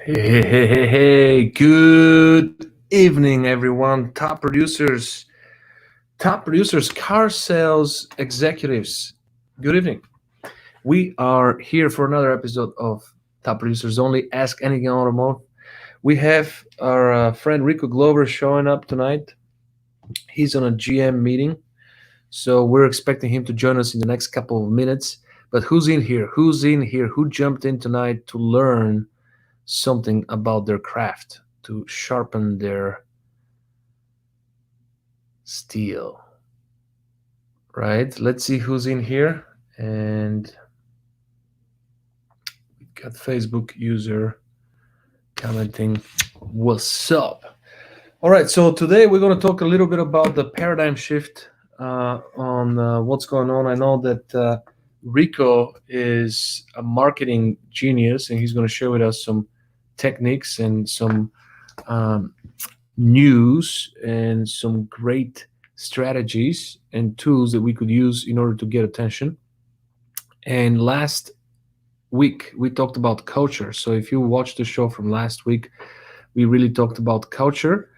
Hey, good evening, everyone. Top producers, car sales executives. Good evening. We are here for another episode of Top Producers Only. Ask anything on automotive. We have our friend Rico Glover showing up tonight. He's on a GM meeting, so we're expecting him to join us in the next couple of minutes. But who's in here? Who's in here? Who jumped in tonight to learn something about their craft, to sharpen their steel? Right? Let's see who's in here. And we've got Facebook user commenting, "What's up?" All right, so today we're going to talk a little bit about the paradigm shift on what's going on. I know that Rico is a marketing genius, and he's going to share with us some techniques and some um, news and some great strategies and tools that we could use in order to get attention. And last week we talked about culture. So if you watched the show from last week, we really talked about culture.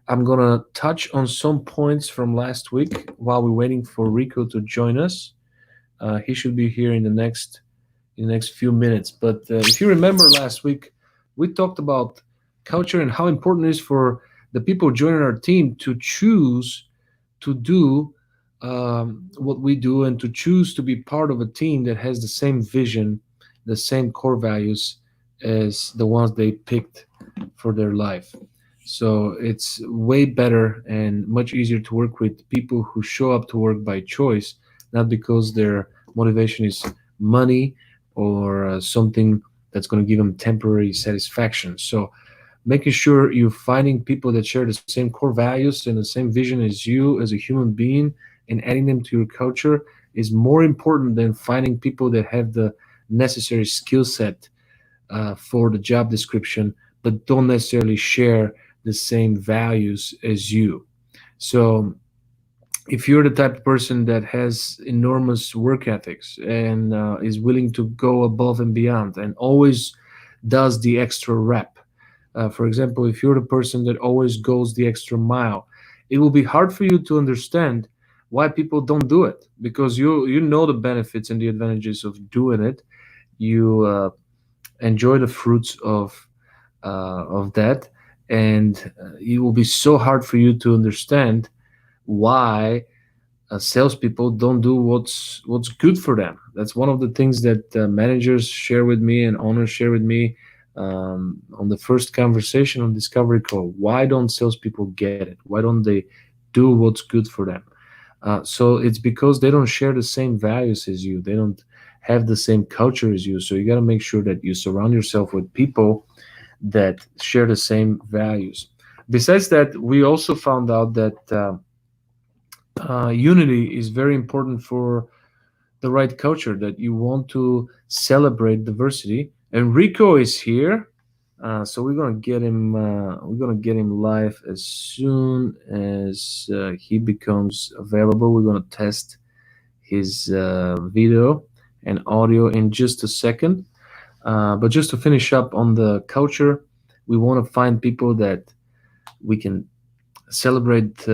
I'm gonna touch on some points from last week while we're waiting for Rico to join us. He should be here in the next few minutes. But if you remember last week, we talked about culture and how important it is for the people joining our team to choose to do what we do and to choose to be part of a team that has the same vision, the same core values as the ones they picked for their life. So it's way better and much easier to work with people who show up to work by choice, not because their motivation is money or something that's going to give them temporary satisfaction. So making sure you're finding people that share the same core values and the same vision as you as a human being and adding them to your culture is more important than finding people that have the necessary skill set for the job description but don't necessarily share the same values as you. So if you're the type of person that has enormous work ethics and is willing to go above and beyond and always does the extra rep, for example, if you're the person that always goes the extra mile, it will be hard for you to understand why people don't do it because you know the benefits and the advantages of doing it. You enjoy the fruits of that, and it will be so hard for you to understand why salespeople don't do what's good for them. That's one of the things that managers share with me and owners share with me on the first conversation on discovery call. Why don't salespeople get it? Why don't they do what's good for them? So it's because they don't share the same values as you. They don't have the same culture as you. So you got to make sure that you surround yourself with people that share the same values. Besides that, we also found out that unity is very important for the right culture, that you want to celebrate diversity. And Rico is here. So we're gonna get him live as soon as he becomes available. We're gonna test his video and audio in just a second. But just to finish up on the culture, we want to find people that we can celebrate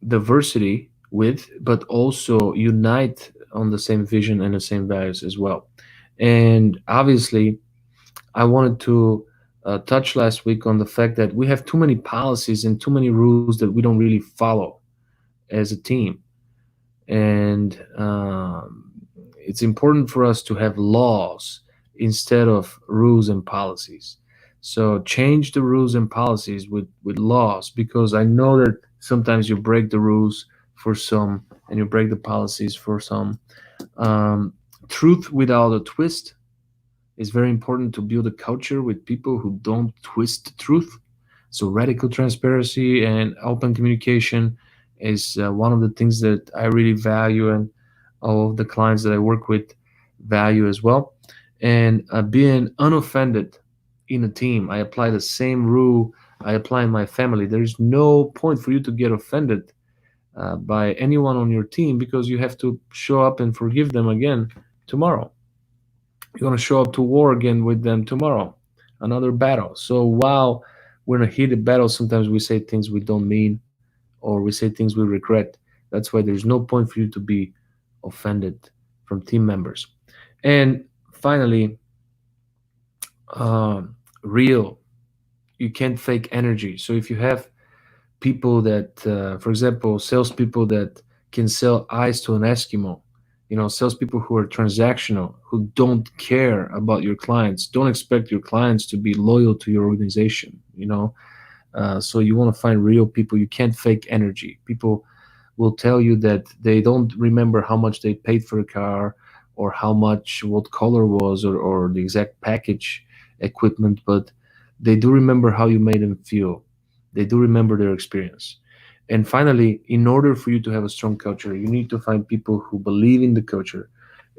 diversity with, but also unite on the same vision and the same values as well. And obviously, I wanted to touch last week on the fact that we have too many policies and too many rules that we don't really follow as a team. And it's important for us to have laws instead of rules and policies. So change the rules and policies with laws, because I know that sometimes you break the rules for some and you break the policies for some. Truth without a twist is very important to build a culture with people who don't twist the truth. So radical transparency and open communication is one of the things that I really value, and all of the clients that I work with value as well. And being unoffended in a team, I apply the same rule I apply in my family. There's no point for you to get offended by anyone on your team, because you have to show up and forgive them again tomorrow. You're going to show up to war again with them tomorrow. another battle. So while we're in a heated battle, sometimes we say things we don't mean, or we say things we regret. That's why there's no point for you to be offended from team members. And finally, real. You can't fake energy. So if you have people that, for example, salespeople that can sell ice to an Eskimo, salespeople who are transactional, who don't care about your clients, don't expect your clients to be loyal to your organization. So you want to find real people. You can't fake energy. People will tell you that they don't remember how much they paid for a car, or how much, what color was, or the exact package equipment, but they do remember how you made them feel. They do remember their experience. And finally, in order for you to have a strong culture, you need to find people who believe in the culture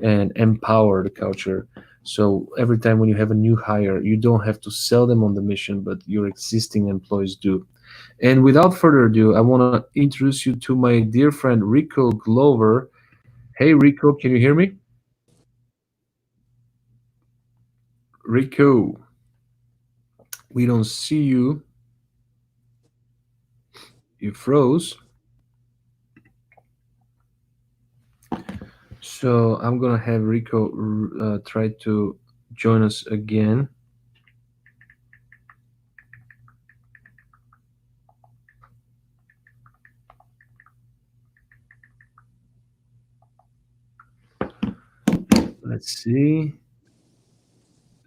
and empower the culture. So every time when you have a new hire, you don't have to sell them on the mission, but your existing employees do. And without further ado, I want to introduce you to my dear friend Rico Glover. Hey, Rico, can you hear me? Rico, we don't see you. You froze. So I'm going to have Rico try to join us again. Let's see.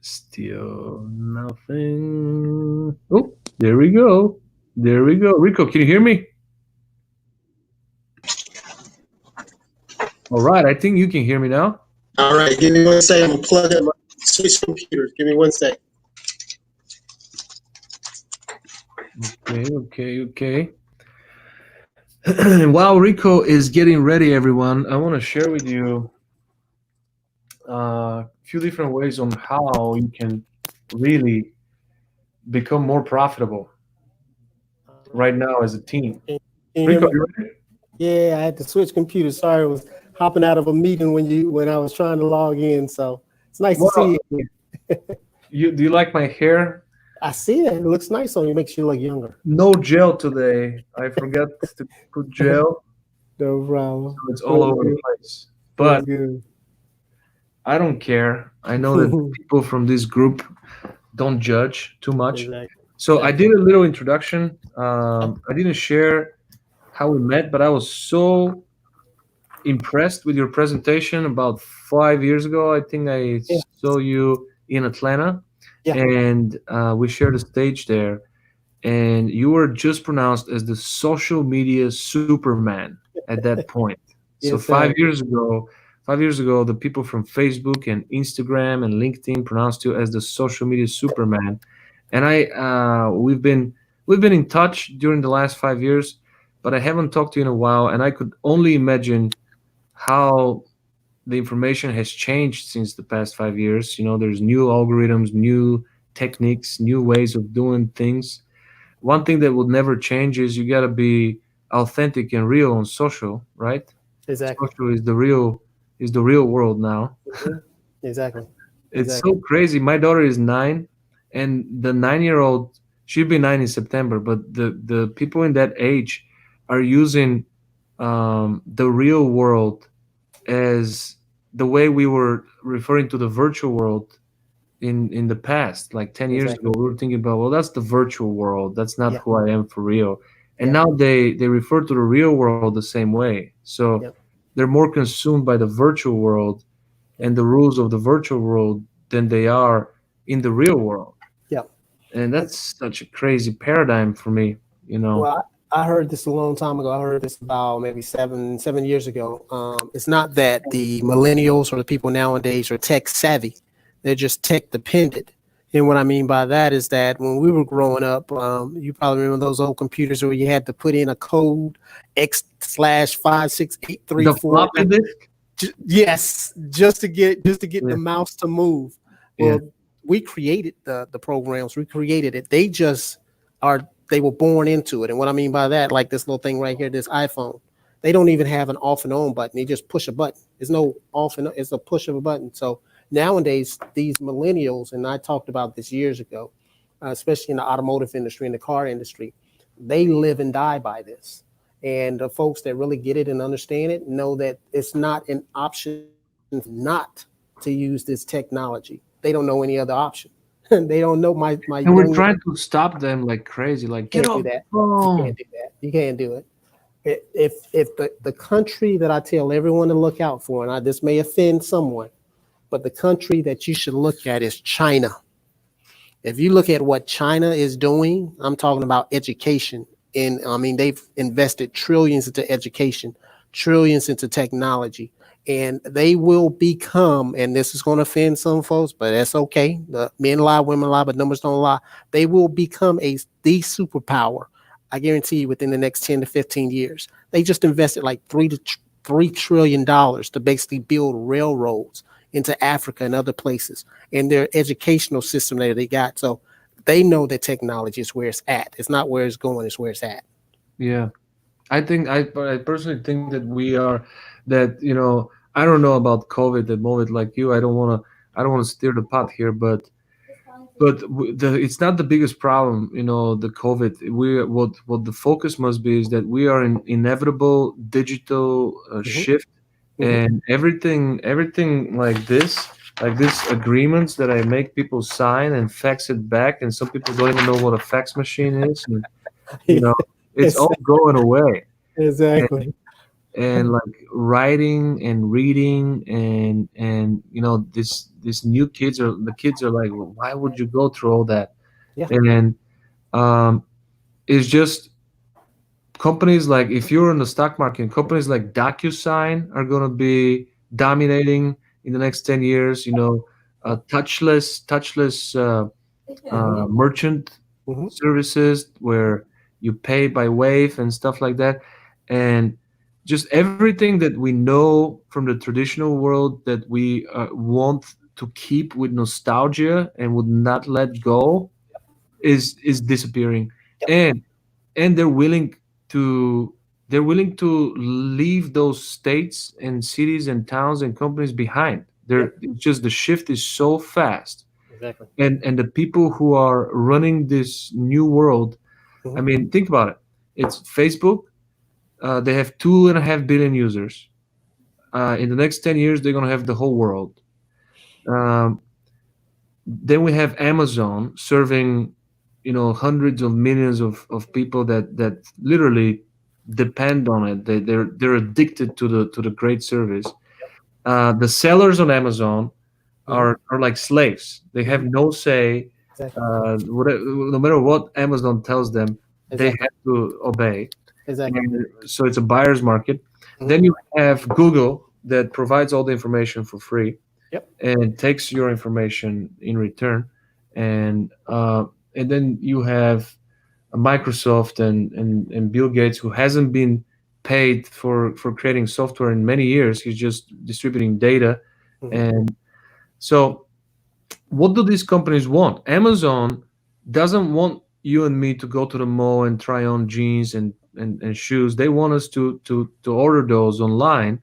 Still nothing. Oh, there we go. There we go. Rico, can you hear me? All right. I think you can hear me now. All right, give me one second. I'm gonna plug in my switch computers. Give me one second. Okay, okay, okay. While Rico is getting ready, everyone, I want to share with you a few different ways on how you can really become more profitable All right right. now as a team. Can you hear Rico, me? you ready? Yeah, I had to switch computers. Sorry, I was hopping out of a meeting when I was trying to log in. So it's nice to see Well, you. do you like my hair? I see it. It looks nice on you. Makes you look younger. No gel today. I forgot to put gel, No so problem. it's all Feels over the good. place. Feels But good. I don't care. I know that people from this group don't judge too much. Exactly. So I Exactly. did a little introduction. I didn't share how we met, but I was so impressed with your presentation about 5 years ago. I think I Yeah. saw you in Atlanta, Yeah. and we shared a stage there. And you were just pronounced as the social media Superman at that point. So Yes, five sir. years ago, 5 years ago, the people from Facebook and Instagram and LinkedIn pronounced you as the social media Superman. And we've been in touch during the last 5 years, but I haven't talked to you in a while, and I could only imagine how the information has changed since the past 5 years. There's new algorithms, new techniques, new ways of doing things. One thing that will never change is you got to be authentic and real on social, right? Exactly. Social is the real world now. Mhm. Exactly. It's Exactly. so crazy. My daughter is 9, and the 9-year-old, she'll be 9 in September, but the people in that age are using the real world as the way we were referring to the virtual world in the past. Like 10 years Exactly. ago, we were thinking about, well, that's the virtual world, that's not Yeah. who I am for real. And Yeah. now they refer to the real world the same way. So Yeah. they're more consumed by the virtual world Yeah. and the rules of the virtual world than they are in the real world. Yeah. And And that's such a crazy paradigm for me. well, I heard this a long time ago. I heard this about maybe 7 years ago. It's not that the millennials or the people nowadays are tech savvy; they're just tech dependent. And what I mean by that is that when we were growing up, you probably remember those old computers where you had to put in a code X/56834. The floppy disk. Yes, just to get Yeah. the mouse to move. Yeah. Well, we created the programs. We created it. They were born into it. And what I mean by that, like this little thing right here, this iPhone, they don't even have an off and on button. They just push a button. There's no off and on, it's a push of a button. So Nowadays, these millennials, and I talked about this years ago, especially in the automotive industry and the car industry, they live and die by this. And the folks that really get it and understand it know that it's not an option not to use this technology. They don't know any other option. They don't know my And we're young trying to stop them like crazy, like get can't do off the that. You phone. can't do that. You can't do it. If the country that I tell everyone to look out for, and this may offend someone, but the country that you should look at is China. If you look at what China is doing, I'm talking about education. And I mean, they've invested trillions into education, trillions into technology, and they will become, and this is going to offend some folks, but that's okay. The men lie, women lie, but numbers don't lie. They will become the superpower. I guarantee you within the next 10 to 15 years. They just invested like $3 trillion to basically build railroads into Africa and other places, and their educational system that they got. So they know that technology is where it's at. It's not where it's going, it's where it's at. Yeah, I personally think that we are that I don't know about COVID and COVID like you. I don't want to steer the pot here, but it's not the biggest problem. The COVID. What the focus must be is that we are in inevitable digital Hmm. shift, Hmm. and everything like this agreements that I make people sign and fax it back, and some people don't even know what a fax machine is, and you know it's Yes, all going away. and, exactly. and like writing and reading and this new kids are the kids are like, "Well, why would you go through all that?" Yeah. And um it's just companies like, if you're in the stock market, companies like DocuSign are going to be dominating in the next 10 years. Hmm. Merchant Hmm. services where you pay by wave and stuff like that, and just everything that we know from the traditional world that we want to keep with nostalgia and would not let go is disappearing. Yep. And to they're willing to leave those states and cities and towns and companies behind. Yep. It's just the shift is so fast, Exactly. and the people who are running this new world, I Hmm. mean, think about it. It's Facebook. They have 2.5 billion users. In the next 10 years they're going to have the whole world. Um, then we have Amazon serving hundreds of millions of people that literally depend on it. They're addicted to the great service. The sellers on Amazon Hmm. are like slaves. They have Hmm. no say. Exactly. No matter what Amazon tells them, they Exactly. have to obey. Exactly. And so it's a buyer's market. Hmm. Then you have Google that provides all the information for free Yep. and takes your information in return, and then you have Microsoft and Bill Gates, who hasn't been paid for creating software in many years. He's just distributing data. Hmm. And so what do these companies want? Amazon doesn't want you and me to go to the mall and try on jeans and shoes. They want us to order those online,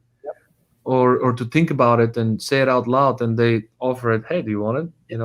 or to think about it and say it out loud, and they offer it. Hey, do you want it?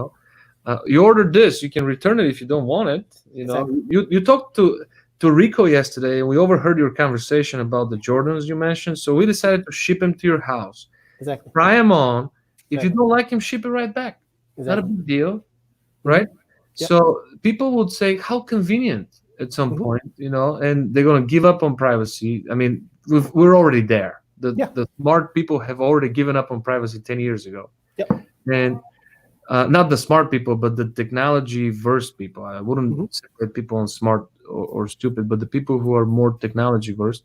You ordered this, you can return it if you don't want it. Exactly. You talked to Rico yesterday, and we overheard your conversation about the Jordans you mentioned, so we decided to ship them to your house, Exactly. try them on. If you Exactly. don't like him, ship it right back. Not a Exactly. big deal, Hmm. right? Yep. So people would say, how convenient at some Hmm. point, and they're going to give up on privacy. I mean, we're already there. The Yeah. the smart people have already given up on privacy 10 years ago. Yep. And not the smart people, but the technology versed people. I wouldn't Hmm. separate people on smart or stupid, but the people who are more technology versed.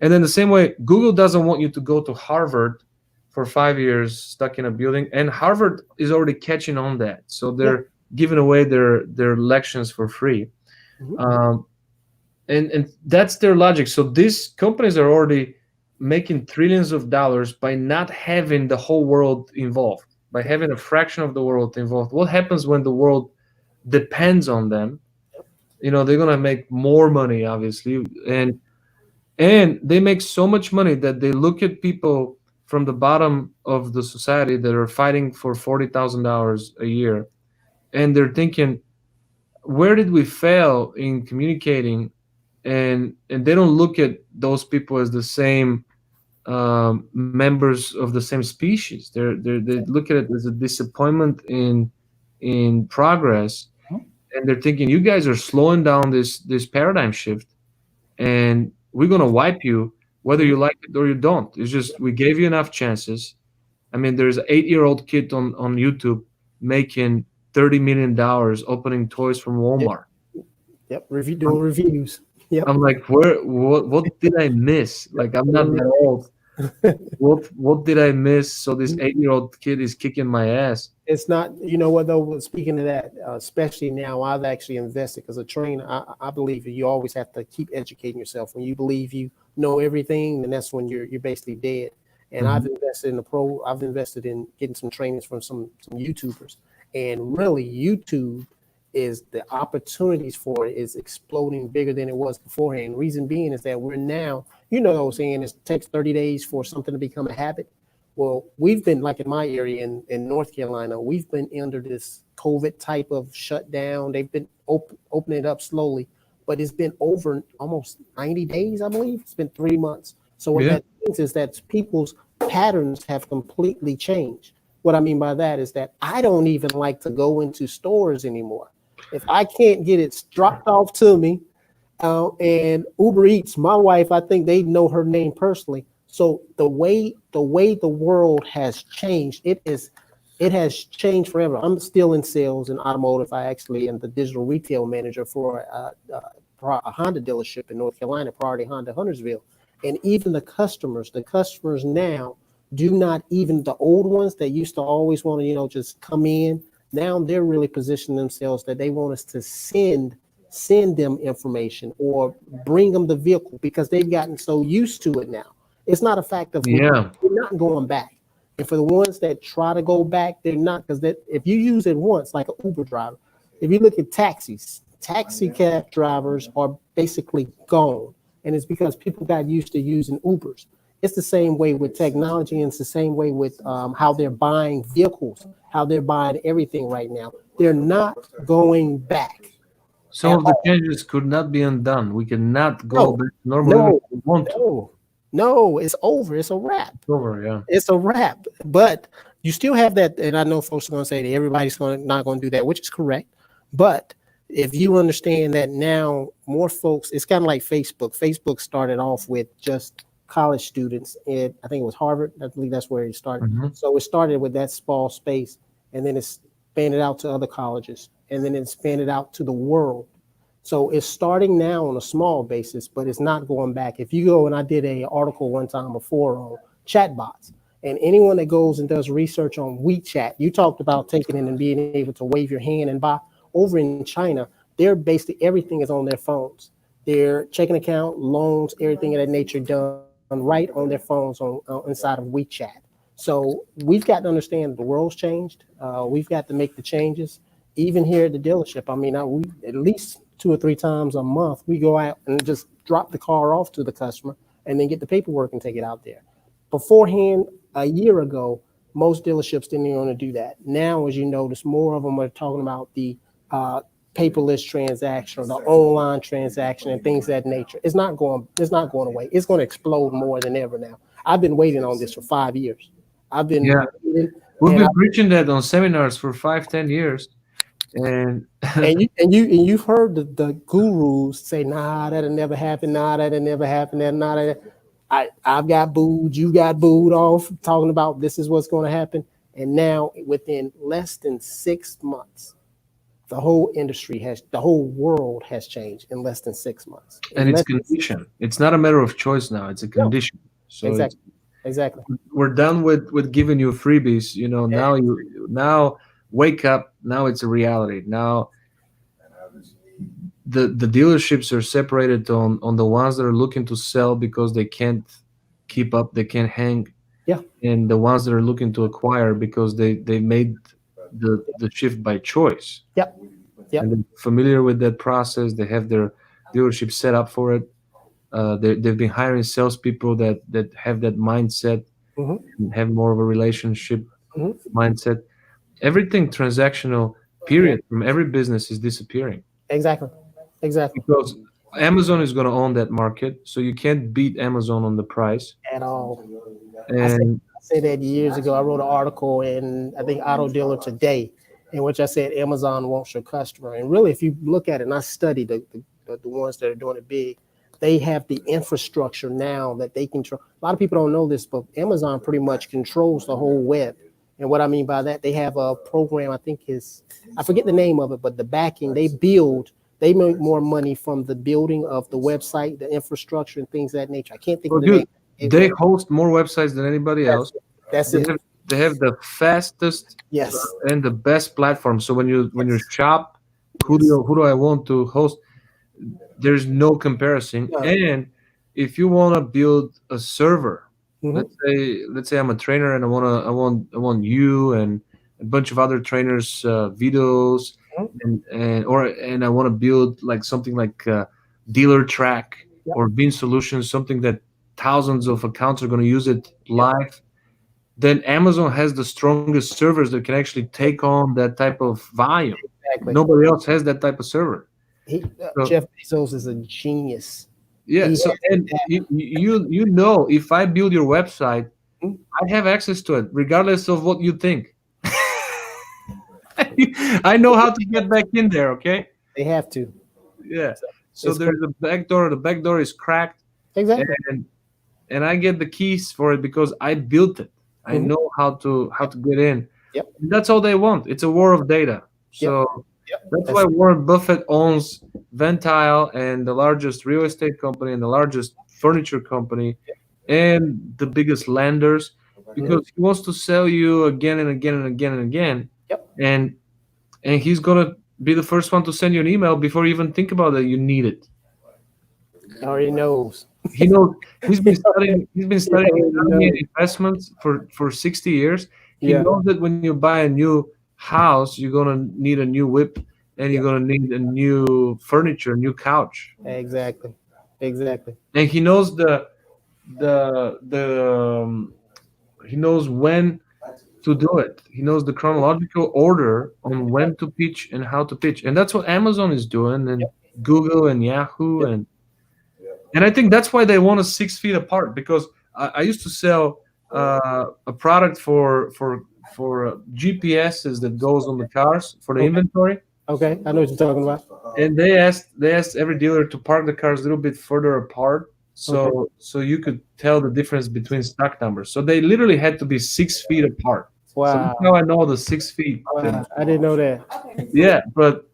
And then the same way, Google doesn't want you to go to Harvard for 5 years stuck in a building, and Harvard is already catching on that, so Yeah. they're giving away their lections for free. Hmm. Um, and that's their logic. So these companies are already making trillions of dollars by not having the whole world involved, by Yep. having a fraction of the world involved. What happens when the world depends on them? They're gonna make more money, obviously, and they make so much money that they look at people from the bottom of the society that are fighting for $40,000 a year, and they're thinking, where did we fail in communicating? And they don't look at those people as the same members of the same species. They look at it as a disappointment in progress, and they're thinking, you guys are slowing down this paradigm shift, and we're gonna wipe you whether Mhm. you like it or you don't. It's just we gave you enough chances. I mean, there's an 8-year-old kid on YouTube making $30 million opening toys from Yep. Walmart. Yep. Review I'm, doing reviews. Yep. I'm like, what did I miss? Like, I'm not that old. What did I miss? So this 8-year-old kid is kicking my ass. It's not, you know what though, speaking of that, especially now, I've actually invested because a trainer, I believe that you always have to keep educating yourself. When you believe you know everything, then that's when you're basically dead. And Mhm. I've invested in getting some trainings from some YouTubers. And really YouTube is the opportunities for it is exploding bigger than it was beforehand. Reason being is that we're now, you know what I was saying, it takes 30 days for something to become a habit. Well, we've been like in my area in North Carolina, we've been under this COVID type of shutdown. They've been opening it up slowly, but it's been over almost 90 days, I believe. It's been 3 months. So what Yeah. that means is that people's patterns have completely changed. What I mean by that is that I don't even like to go into stores anymore. If I can't get it dropped off to me, and Uber Eats, my wife, I think they know her name personally. So the way the world has changed, it has changed forever. I'm still in sales in automotive. I actually am the digital retail manager for a Honda dealership in North Carolina, Priority Honda Huntersville. And even the customers now do not, even the old ones that used to always want to, just come in. Now they're really positioning themselves that they want us to send them information or bring them the vehicle because they've gotten so used to it now. It's not a fact of Yeah. we're not going back. And for the ones that try to go back, they're not, because that if you use it once, like an Uber driver, if you look at taxis, taxi cab drivers are basically gone. And it's because people got used to using Ubers. It's the same way with technology, and it's the same way with how they're buying vehicles, how they're buying everything right now. They're not going back Some at of the all. changes could not be undone. We cannot go No, back to normal even no, if we want to. no, no. It's over. It's a wrap. It's over, yeah. It's a wrap. But you still have that, and I know folks are going to say that everybody's going not going to do that, which is correct. But if you understand that now, more folks, it's kind of like Facebook. Facebook started off with just college students. I think it was Harvard. I believe that's where it started. Hmm. So it started with that small space, and then it's expanded out to other colleges, and then it expanded out to the world. So it's starting now on a small basis, but it's not going back. If you go, and I did a article one time before on chatbots, and anyone that goes and does research on WeChat, you talked about taking it and being able to wave your hand and buy. Over in China, they're basically everything is on their phones. Their checking account, loans, everything of that nature done right on their phones on inside of WeChat. So we've got to understand the world's changed. We've got to make the changes even here at the dealership. I mean, we at least 2 or 3 times a month we go out and just drop the car off to the customer and then get the paperwork and take it out there. Beforehand, a year ago, most dealerships didn't even want to do that. Now, as you notice, more of them are talking about the uh, paperless transaction or the online transaction and things of that nature. It's not going. It's not going away. It's going to explode more than ever now. I've been waiting on this for 5 years. I've been Yeah. waiting, We've and I been preaching that on seminars for 5, 10 years. And and you've heard the gurus say, nah, that'll never happen, nah, that'll never happen, that nah, that I've got booed, you got booed off, talking about this is what's going to happen. And now within less than 6 months, the whole world has changed in less than 6 months. and In it's less than six, condition. It's not a matter of choice now. It's a no, condition. So it's exactly, exactly. we're done with giving you freebies. Now now wake up. Now it's a reality. Now the dealerships are separated on the ones that are looking to sell because they can't keep up, they can't hang, Yeah, and the ones that are looking to acquire because they made the shift by choice, yep, and yep. they're familiar with that process. They have their dealership set up for it. They've been hiring salespeople that have that mindset. and have more of a relationship Hmm. mindset. Everything transactional, Yeah, period, from every business is disappearing exactly, exactly. because Amazon is going to own that market. So you can't beat Amazon on the price. At all. And I said that years ago. I wrote an article in, I think, Auto Dealer Today, in which I said Amazon wants your customer. And really, if you look at it, and I study the ones that are doing it big, they have the infrastructure now that they control. A lot of people don't know this, but Amazon pretty much controls the whole web. And what I mean by that, they have a program, I think is, I forget the name of it, but the backing, they make more money from the building of the website, the infrastructure, and things of that nature. I can't think well, of the name. dude, they host more websites than anybody That's else. it. That's They it. have, they have the fastest Yes. and the best platform. So when you Yes. shop, Yes. who do I want to host? There's no comparison. No. And if you want to build a server, Hmm. let's say I'm a trainer and I want you and a bunch of other trainers videos and I want to build like something like dealer track Yep. or bean solutions, something that thousands of accounts are going to use it Yep. live. Then Amazon has the strongest servers that can actually take on that type of volume. Exactly. Nobody else has that type of server. So Jeff Bezos is a genius. yeah, He so has and that. you know, if I build your website, Mhm. I have access to it regardless of what you think. I know how to get back in there, okay? They have to. Yeah. So So it's crazy. there's a back door, the back door is cracked Exactly. and and I get the keys for it because I built it. I Hmm. know how Yep. to get in. Yep. That's all they want. It's a war of data. Yep. So Yep. that's why That's Warren Buffett owns Ventile and the largest real estate company and the largest furniture company and the biggest lenders hmm. because he wants to sell you again and again and again and again. Yep. And he's gonna be the first one to send you an email before you even think about that you need it. Already knows. He knows he's been He studying already economy and knows. investments for 60 years. He Yeah. knows that when you buy a new house, you're gonna need a new whip and you're Yep. gonna need a new furniture, new couch. Exactly. Exactly. And he knows the he knows when to do it. He knows the chronological order on when to pitch and how to pitch. And that's what Amazon is doing and Yep. Google and Yahoo Yep. and I think that's why they want us 6 feet apart because I used to sell a product for GPSs that goes on the cars for the Okay. inventory, Okay. I know what you're talking about. and they asked every dealer to park the cars a little bit further apart Okay. so you could tell the difference between stock numbers. So they literally had to be 6 feet apart. So that's how Wow. I know the 6 feet thing. Wow. I didn't know that. Yeah, but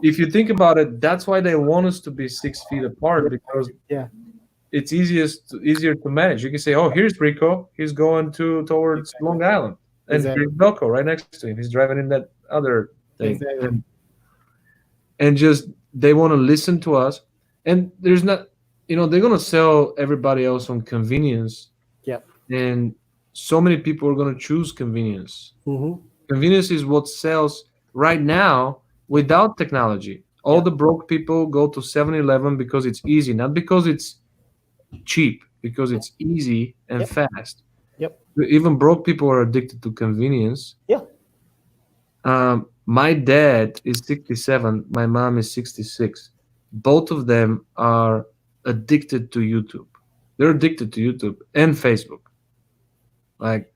if you think about it, that's why they want us to be 6 feet apart because Yeah. it's easier to manage. You can say, "Oh, here's Rico. He's going towards Long Island, and Exactly. here's Belco right next to him. He's driving in that other thing." Exactly. And just they want to listen to us. And there's not, they're gonna sell everybody else on convenience, Yep. and so many people are gonna choose convenience. Hmm. Convenience is what sells right now without technology. All Yep. the broke people go to 7-Eleven because it's easy, not because it's cheap because it's easy and Yep. fast. Yep. Even broke people are addicted to convenience. Yeah. My dad is 67. My mom is 66. Both of them are addicted to YouTube. They're addicted to YouTube and Facebook, like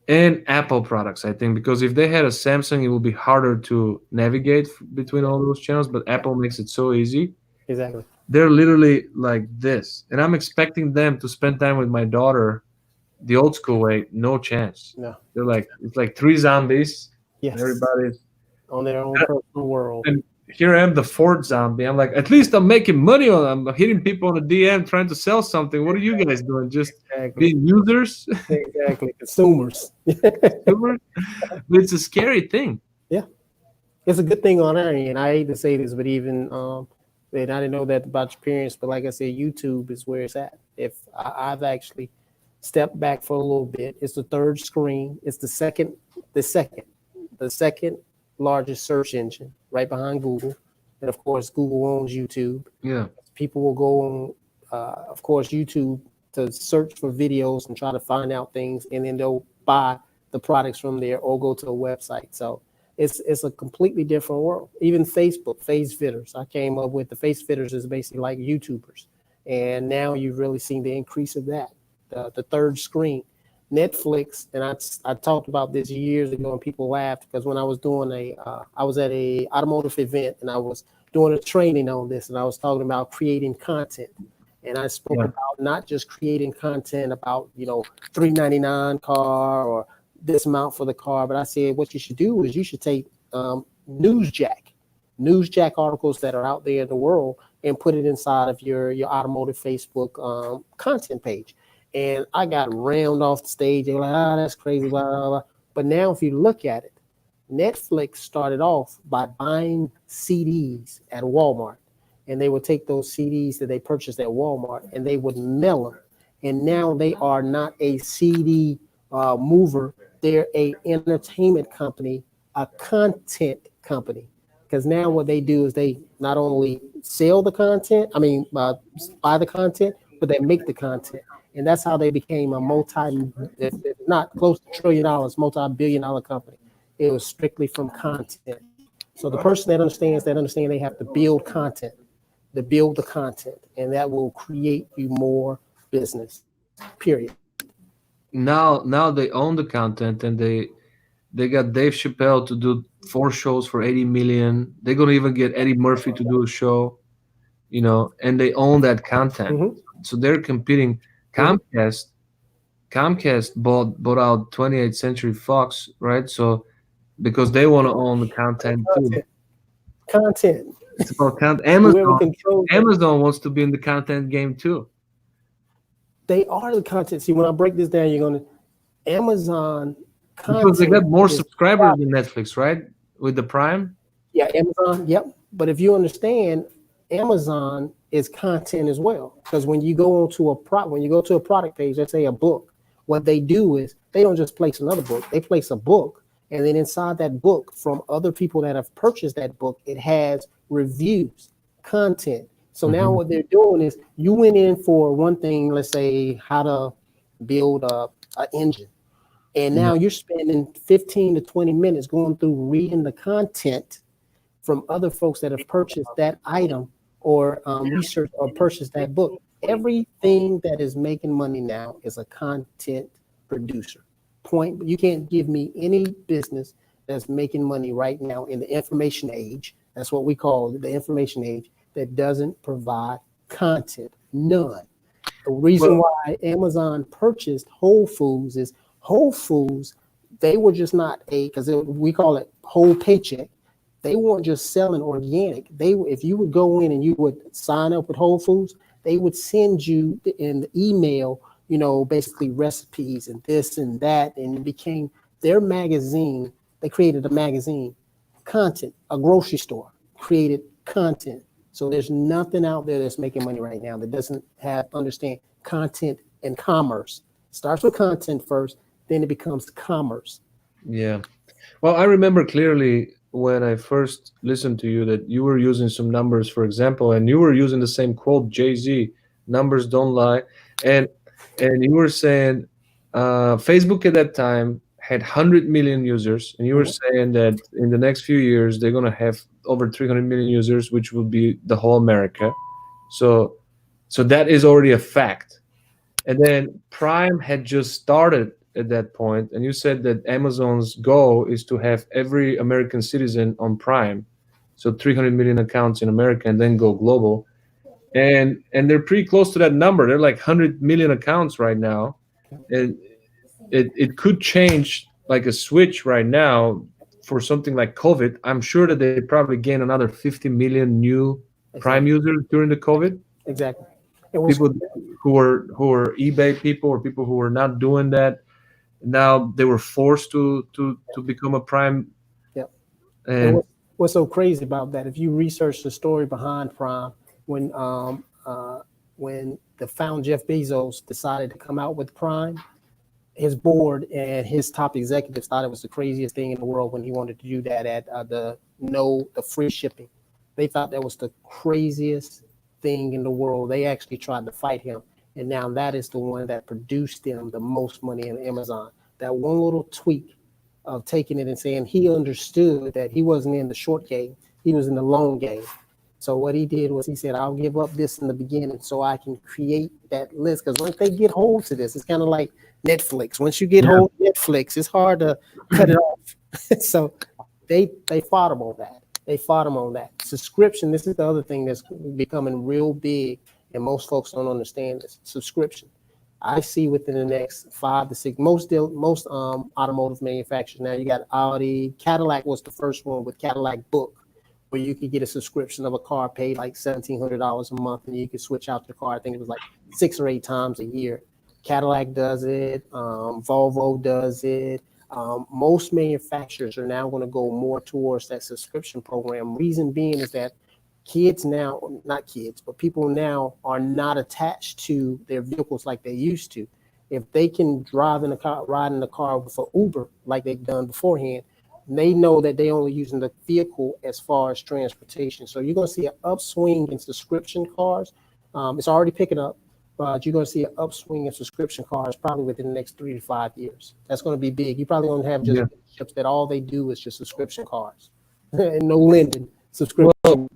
and Apple products. I think because if they had a Samsung, it would be harder to navigate between all those channels. But Yeah. Apple makes it so easy. Exactly. They're literally like this, and I'm expecting them to spend time with my daughter the old school way, no chance. No. They're like it's like three zombies, and Yes. everybody's On their own personal world. and here I am, the fourth zombie. I'm like, at least I'm making money on. I'm hitting people on the DM trying to sell something. What are you guys doing? Just Exactly. being users, Exactly. Consumers. consumers. But it's a scary thing. Yeah. It's a good thing on our end. I hate to say this, but even and I didn't know that about your parents, but like I said, YouTube is where it's at. If I've actually stepped back for a little bit, it's the third screen. It's the second, the second largest search engine, right behind Google. And of course, Google owns YouTube. Yeah, People will go on, of course, YouTube to search for videos and try to find out things, and then they'll buy the products from there or go to a website. So it's a completely different world. Even Facebook, face fitters. I came up with the face fitters is basically like YouTubers, and now you've really seen the increase of that. The third screen, Netflix, and I talked about this years ago, and people laughed because when I was doing I was at a automotive event and I was doing a training on this, and I was talking about creating content, and I spoke Yeah. about not just creating content about $399 car or this amount for the car, but I said what you should do is you should take newsjack articles that are out there in the world and put it inside of your automotive Facebook content page. And I got rammed off the stage. They were like, that's crazy, blah, blah, blah. But now if you look at it, Netflix started off by buying CDs at Walmart, and they would take those CDs that they purchased at Walmart and they would mail them. And now they are not a CD mover; they're a entertainment company, a content company. Because now what they do is they not only sell the content, buy the content, but they make the content. And that's how they became a if not close to $1 trillion, multi-billion-dollar company. It was strictly from content. So the person that understands they have to build content, to build the content, and that will create you more business. Period. Now they own the content, and they got Dave Chappelle to do 4 shows for 80 million. They're gonna even get Eddie Murphy to do a show, and they own that content. Mm-hmm. So they're competing. Mm-hmm. Comcast bought out 28th Century Fox, right? So because they want to own the content too. Content. It's about content. Whoever controls Amazon wants to be in the content game too. They are the content. See, when I break this down, you're gonna Amazon content. Because they got more subscribers than Netflix, right? With the Prime. Yeah, Amazon. Yep. But if you understand, Amazon is content as well. Because when you go to a product page, let's say a book, what they do is they don't just place another book. They place a book, and then inside that book, from other people that have purchased that book, it has reviews, content. So now what they're doing is you went in for one thing, let's say how to build an engine. And now you're spending 15 to 20 minutes going through reading the content from other folks that have purchased that item or researched or purchased that book. Everything that is making money now is a content producer. Point. You can't give me any business that's making money right now in the information age. That's what we call the information age, that doesn't provide content. None. The reason why Amazon purchased Whole Foods is Whole Foods, they were just not because we call it whole paycheck. They weren't just selling organic. If you would go in and you would sign up with Whole Foods, they would send you in the email, basically recipes and this and that, and it became their magazine. They created a magazine, content, a grocery store created content. So there's nothing out there that's making money right now that doesn't understand content and commerce. Starts with content first, then it becomes commerce. Yeah. Well, I remember clearly when I first listened to you that you were using some numbers, for example, and you were using the same quote, Jay-Z, numbers don't lie. And you were saying Facebook at that time had 100 million users, and you were saying that in the next few years they're going to have over 300 million users, which will be the whole America. So that is already a fact. And then Prime had just started at that point, and you said that Amazon's goal is to have every American citizen on Prime, so 300 million accounts in America, and then go global. And they're pretty close to that number. They're like 100 million accounts right now, and it could change like a switch right now for something like COVID. I'm sure that they probably gain another 50 million new Prime users during the COVID. Exactly. People who were eBay people or people who were not doing that, now they were forced to become a Prime. Yep. And what's so crazy about that? If you research the story behind Prime, when the founder Jeff Bezos decided to come out with Prime, his board and his top executives thought it was the craziest thing in the world when he wanted to do that at the free shipping. They thought that was the craziest thing in the world. They actually tried to fight him. And now that is the one that produced them the most money in Amazon. That one little tweak of taking it and saying he understood that he wasn't in the short game, he was in the long game. So what he did was he said, I'll give up this in the beginning so I can create that list. Because once they get hold to this, it's kind of like Netflix. Once you get Yeah. hold of Netflix, it's hard to cut it off. So they fought him on that. They fought him on that. Subscription, this is the other thing that's becoming real big, and most folks don't understand this. Subscription. I see within the next 5 to 6, most automotive manufacturers now. You got Audi, Cadillac was the first one with Cadillac Book, where you could get a subscription of a car, paid like $1,700 a month, and you could switch out your car. I think it was like 6 or 8 times a year. Cadillac does it. Volvo does it. Most manufacturers are now going to go more towards that subscription program. Reason being is that kids now, not kids, but people now are not attached to their vehicles like they used to. If they can drive in a car, ride in the car for Uber like they've done beforehand, they know that they only using the vehicle as far as transportation. So you're going to see an upswing in subscription cars. It's already picking up, but you're going to see an upswing in subscription cars probably within the next 3 to 5 years. That's going to be big. You probably going to have just Yeah. dealerships that all they do is just subscription cars and no lending subscription. Well,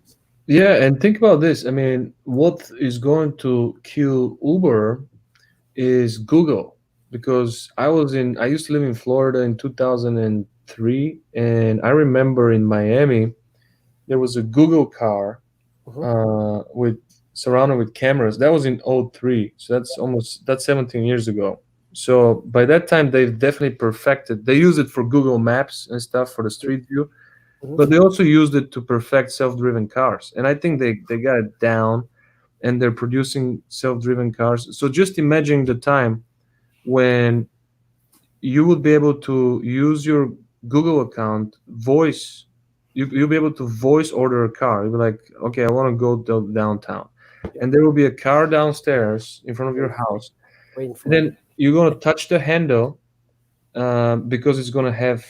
yeah, and think about this. I mean, what is going to kill Uber is Google, because I used to live in Florida in 2003, and I remember in Miami there was a Google car Mhm. with surrounded with cameras. That was in '03, so that's 17 years ago. So by that time they've definitely perfected. They use it for Google Maps and stuff for the street view, but Mhm. they also used it to perfect self-driven cars. And I think they got it down, and they're producing self-driven cars. So just imagine the time when you would be able to use your Google account, voice. You'll be able to voice order a car. You'll be like, okay, I want to go downtown, Yeah. and there will be a car downstairs in front of your Waiting for you. house. Waiting And for you. then you're gonna touch the handle, because it's gonna have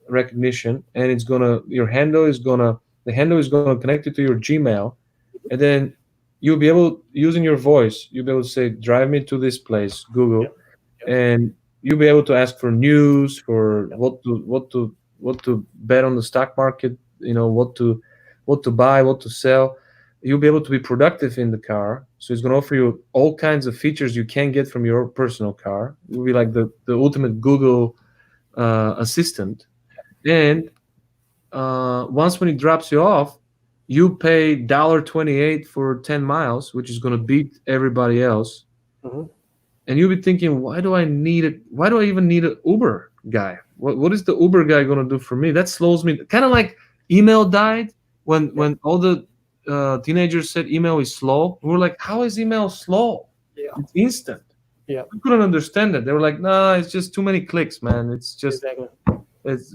recognition, and it's gonna your handle is gonna the handle is gonna connect it to your Gmail, and then you'll be able, using your voice, you'll be able to say, drive me to this place, Google, Yep. Yep. and you'll be able to ask for news, for Yep. what to bet on the stock market, what to buy, what to sell. You'll be able to be productive in the car, so it's going to offer you all kinds of features you can't get from your personal car. It will be like the ultimate Google assistant. And once when it drops you off, you pay $1.28 for 10 miles, which is going to beat everybody else. Mhm. And you'll be thinking, why do I need it? Why do I even need an Uber guy? What is the Uber guy going to do for me? That slows me. Kind of like email died Yep. when all the teenagers said email is slow. We were like, how is email slow? Yeah. It's instant. Yep. We couldn't understand it. They were like, nah, it's just too many clicks, man. Exactly. It's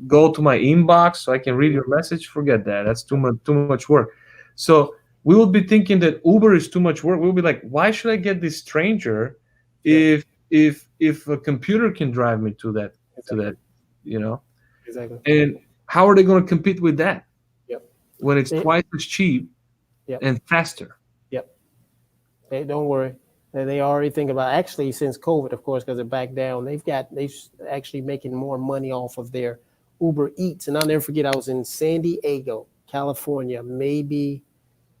go to my inbox so I can read Mhm. your message. Forget that. That's too much work. So we would be thinking that Uber is too much work. We'll be like, why should I get this stranger Yep. if a computer can drive me to that, Exactly. you know? Exactly. And how are they going to compete with that Yep. when it's They, twice as cheap yep. and faster? Yep. They don't worry. They already think about, actually, since COVID, of course, because they're back down. They've actually making more money off of their Uber Eats. And I'll never forget, I was in San Diego, California, maybe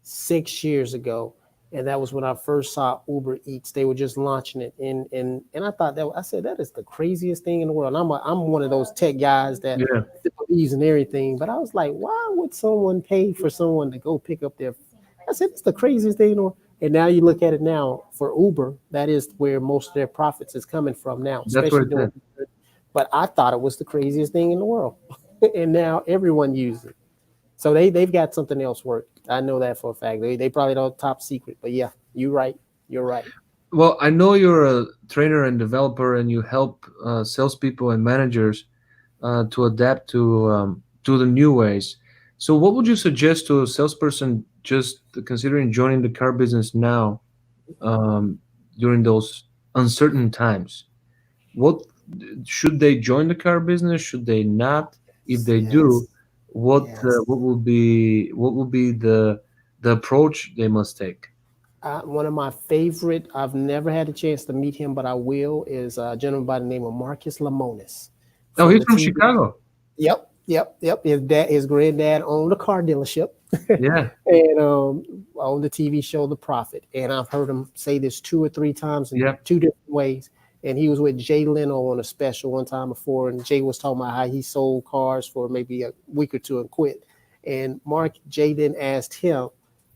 6 years ago, and that was when I first saw Uber Eats. They were just launching it, and I thought that, I said, that is the craziest thing in the world. I'm one of those tech guys that Yeah, believes in everything, but I was like, why would someone pay for someone to go pick up their? I said, it's the craziest thing in the world. And now you look at it now for Uber, that is where most of their profits is coming from now, that's what especially it doing. is. But I thought it was the craziest thing in the world, and now everyone uses it. So they've got something else working. I know that for a fact. They probably don't top secret, but yeah, you're right. You're right. Well, I know you're a trainer and developer, and you help salespeople and managers to adapt to the new ways. So, what would you suggest to a salesperson just considering joining the car business now, um, during those uncertain times? What should they join the car business? Should they not? If they Yes. do, what Yes. what will be the approach they must take? One of my favorite, I've never had a chance to meet him, but I will, is a gentleman by the name of Marcus Lemonis Oh, from he's the from TV. Chicago. Yep. His granddad owned a car dealership, Yeah, and on the TV show The Prophet. And I've heard him say this two or three times in yeah, two different ways. And he was with Jay Leno on a special one time before, and Jay was talking about how he sold cars for maybe a week or two and quit. And Jay then asked him,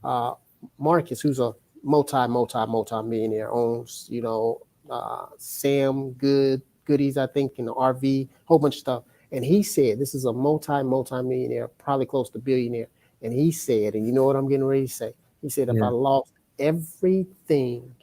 uh, Marcus, who's a multi millionaire, owns Sam Goodies, I think, in the RV, whole bunch of stuff. And he said, this is a multi millionaire, probably close to billionaire. And he said, and you know what I'm getting ready to say? He said, if I yeah, lost everything,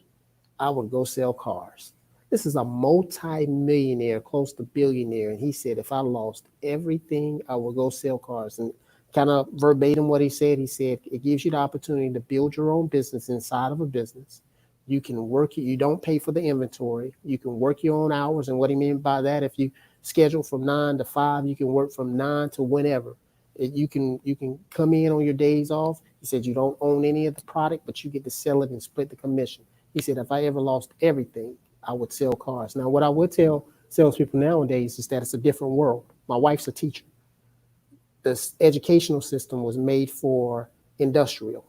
I would go sell cars. This is a multi-millionaire, close to billionaire. And he said, if I lost everything, I would go sell cars. And kind of verbatim what he said, it gives you the opportunity to build your own business inside of a business. You can work it, you don't pay for the inventory. You can work your own hours. And what he meant by that, if you schedule from 9 to 5, you can work from 9 to whenever. You can come in on your days off. He said you don't own any of the product, but you get to sell it and split the commission. He said, if I ever lost everything, I would sell cars. Now, what I would tell salespeople nowadays is that it's a different world. My wife's a teacher. This educational system was made for industrial.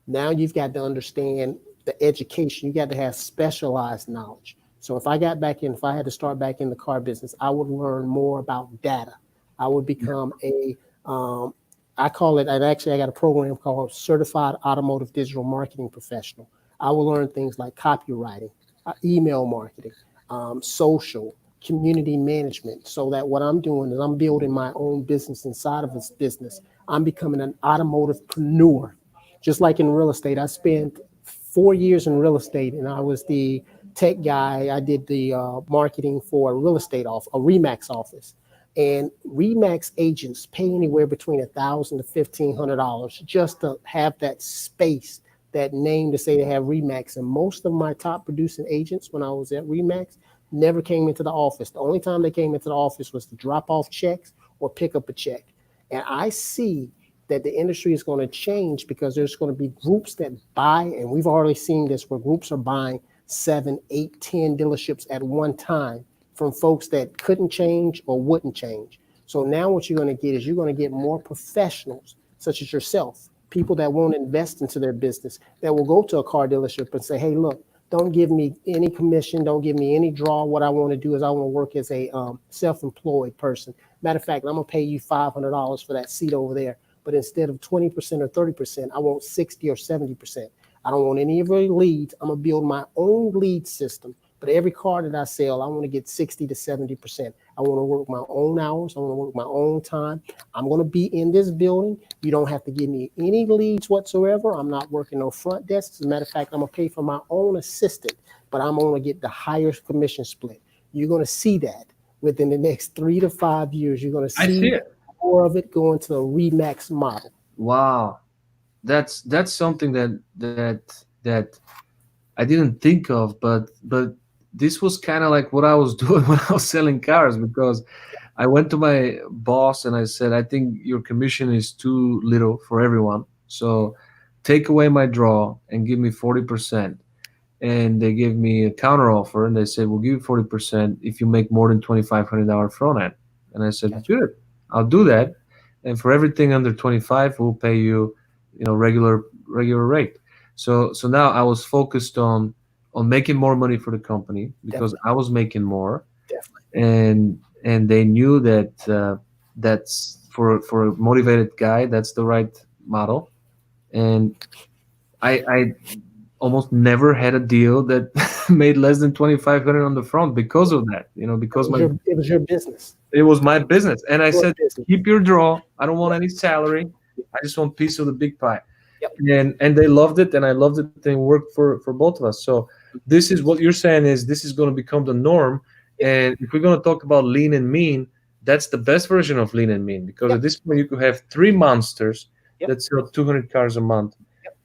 Now you've got to understand the education. You got to have specialized knowledge. So if I had to start back in the car business, I would learn more about data. I would become um, I call it, and actually I got a program called Certified Automotive Digital Marketing Professional. I will learn things like copywriting, email marketing, social, community management. So that what I'm doing is I'm building my own business inside of this business. I'm becoming an automotivepreneur. Just like in real estate, I spent 4 years in real estate, and I was the tech guy. I did the marketing for a real estate off a Remax office, and Remax agents pay anywhere between $1,000 to $1,500 just to have that space, that name to say they have Remax. And most of my top producing agents when I was at Remax never came into the office. The only time they came into the office was to drop off checks or pick up a check. And I see that the industry is going to change because there's going to be groups that buy, and we've already seen this where groups are buying 7, 8, 10 dealerships at one time from folks that couldn't change or wouldn't change. So now what you're going to get is you're going to get more professionals such as yourself, people that won't invest into their business, that will go to a car dealership and say, hey, look, don't give me any commission, don't give me any draw. What I want to do is I want to work as a self-employed person. Matter of fact, I'm going to pay you $500 for that seat over there. But instead of 20% or 30%, I want 60 or 70%. I don't want any of your leads. I'm going to build my own lead system. But every car that I sell, I want to get 60 to 70%. I want to work my own hours. I want to work my own time. I'm going to be in this building. You don't have to give me any leads whatsoever. I'm not working no front desk. As a matter of fact, I'm going to pay for my own assistant, but I'm going to get the higher commission split. You're going to see that within the next 3 to 5 years. You're going to I see see it. more of it going to a Remax model. Wow, that's something that I didn't think of, but this was kind of like what I was doing when I was selling cars, because I went to my boss and I said, I think your commission is too little for everyone. So take away my draw and give me 40%. And they gave me a counter offer and they said, we'll give you 40% if you make more than $2,500 front end. And I said, Gotcha. good, I'll do that. And for everything under 25, we'll pay you, regular rate. So now I was focused on making more money for the company because Definitely. I was making more, Definitely. and they knew that that's for a motivated guy, that's the right model. And I almost never had a deal that made less than 2,500 on the front because of that, because It was your business. it was my business. And I Your said, business. keep your draw. I don't want Yep. any salary. I just want piece of the big pie. Yep. And they loved it, and I loved it, and it worked for both of us. So this is what you're saying, is this is going to become the norm. Yep. And if we're going to talk about lean and mean, that's the best version of lean and mean, because at Yep. this point you could have three monsters Yep. that sell 200 cars a month,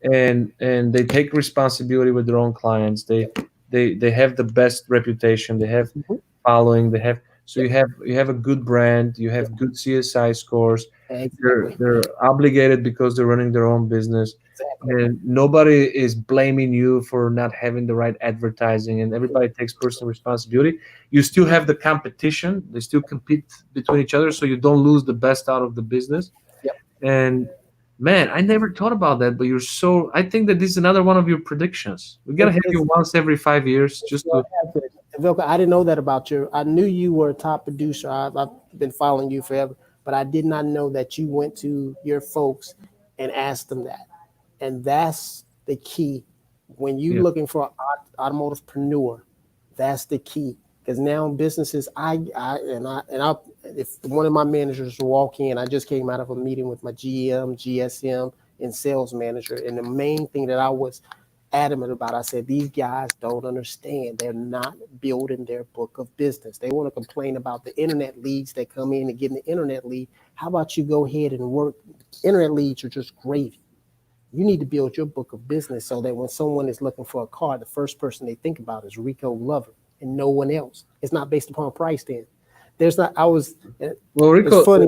and they take responsibility with their own clients. They Yep. they have the best reputation. They have Mhm. following. They have, so Yep. you have a good brand. You Yep. have good CSI scores. They're Exactly. they're obligated because they're running their own business. Exactly. and nobody is blaming you for not having the right advertising, and everybody takes personal responsibility. You still have the competition; they still compete between each other, so you don't lose the best out of the business. Yep. And man, I never thought about that, but you're so. I think that this is another one of your predictions. We gotta It's, have you it's, once every 5 years it's just what to. happened. And Vilka, I didn't know that about you. I knew you were a top producer. I've been following you forever, but I did not know that you went to your folks and asked them that. And that's the key. When you Yeah, looking for an automotivepreneur, that's the key. Because now businesses, if one of my managers walk in, I just came out of a meeting with my GM, GSM, and sales manager, and the main thing that I was adamant about, I said these guys don't understand. They're not building their book of business. They want to complain about the internet leads that come in and getting the internet lead. How about you go ahead and work? Internet leads are just gravy. You need to build your book of business so that when someone is looking for a car, the first person they think about is Rico Glover and no one else. It's not based upon price then. There's not, I was, well, it's Rico, funny.